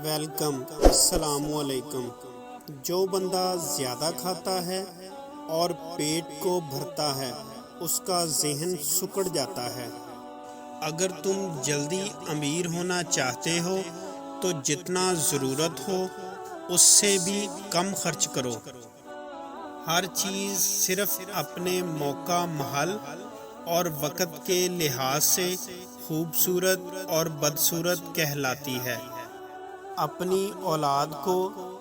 Welcome, السلام علیکم۔ جو بندہ زیادہ کھاتا ہے اور پیٹ کو بھرتا ہے اس کا ذہن سکڑ جاتا ہے۔ اگر تم جلدی امیر ہونا چاہتے ہو تو جتنا ضرورت ہو اس سے بھی کم خرچ کرو۔ ہر چیز صرف اپنے موقع، محل اور وقت کے لحاظ سے خوبصورت اور بدصورت کہلاتی ہے۔ اپنی اولاد کو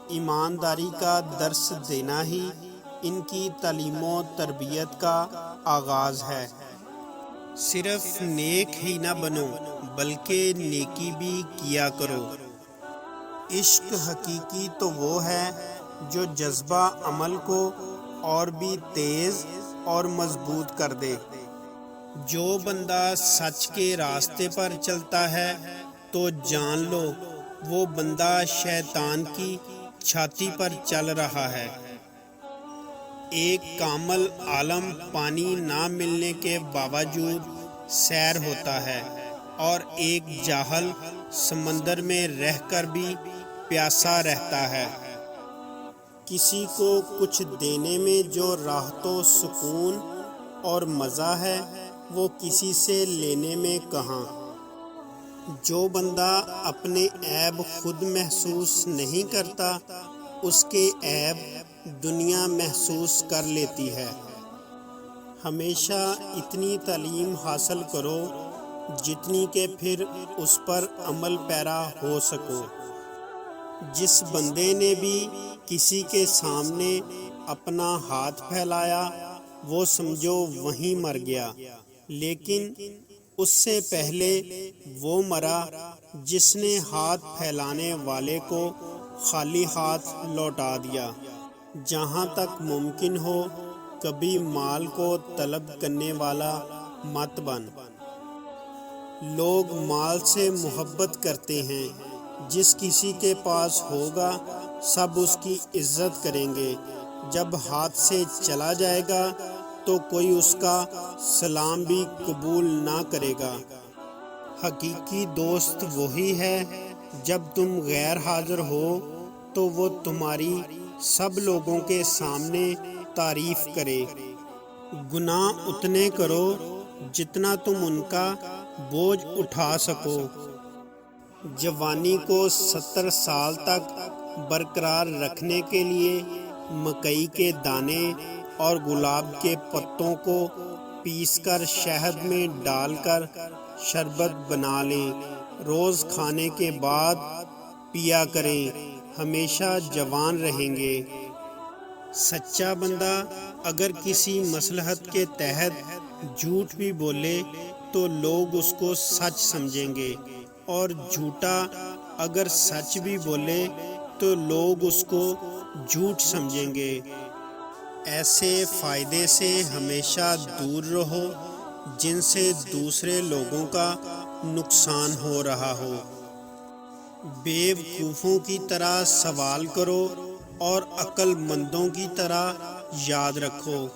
ایمانداری کا درس دینا ہی ان کی تعلیم و تربیت کا آغاز ہے۔ صرف نیک ہی نہ بنو بلکہ نیکی بھی کیا کرو۔ عشق حقیقی تو وہ ہے جو جذبہ عمل کو اور بھی تیز اور مضبوط کر دے۔ جو بندہ سچ کے راستے پر چلتا ہے تو جان لو وہ بندہ شیطان کی چھاتی پر چل رہا ہے۔ ایک کامل عالم پانی نہ ملنے کے باوجود سیر ہوتا ہے اور ایک جاہل سمندر میں رہ کر بھی پیاسا رہتا ہے۔ کسی کو کچھ دینے میں جو راحت و سکون اور مزہ ہے وہ کسی سے لینے میں کہاں۔ جو بندہ اپنے عیب خود محسوس نہیں کرتا اس کے عیب دنیا محسوس کر لیتی ہے۔ ہمیشہ اتنی تعلیم حاصل کرو جتنی کہ پھر اس پر عمل پیرا ہو سکو۔ جس بندے نے بھی کسی کے سامنے اپنا ہاتھ پھیلایا وہ سمجھو وہیں مر گیا، لیکن اس سے پہلے وہ مرا جس نے ہاتھ پھیلانے والے کو خالی ہاتھ لوٹا دیا۔ جہاں تک ممکن ہو کبھی مال کو طلب کرنے والا مت بن۔ لوگ مال سے محبت کرتے ہیں۔ جس کسی کے پاس ہوگا سب اس کی عزت کریں گے، جب ہاتھ سے چلا جائے گا تو کوئی اس کا سلام بھی قبول نہ کرے گا۔ حقیقی دوست وہی ہے جب تم غیر حاضر ہو تو وہ تمہاری سب لوگوں کے سامنے تعریف کرے۔ گناہ اتنے کرو جتنا تم ان کا بوجھ اٹھا سکو۔ جوانی کو 70 سال تک برقرار رکھنے کے لیے مکئی کے دانے اور گلاب کے پتوں کو پیس کر شہد میں ڈال کر شربت بنا لیں، روز کھانے کے بعد پیا کریں، ہمیشہ جوان رہیں گے۔ سچا بندہ اگر کسی مصلحت کے تحت جھوٹ بھی بولے تو لوگ اس کو سچ سمجھیں گے، اور جھوٹا اگر سچ بھی بولے تو لوگ اس کو جھوٹ سمجھیں گے۔ ایسے فائدے سے ہمیشہ دور رہو جن سے دوسرے لوگوں کا نقصان ہو رہا ہو۔ بے وقوفوں کی طرح سوال کرو اور عقل مندوں کی طرح یاد رکھو۔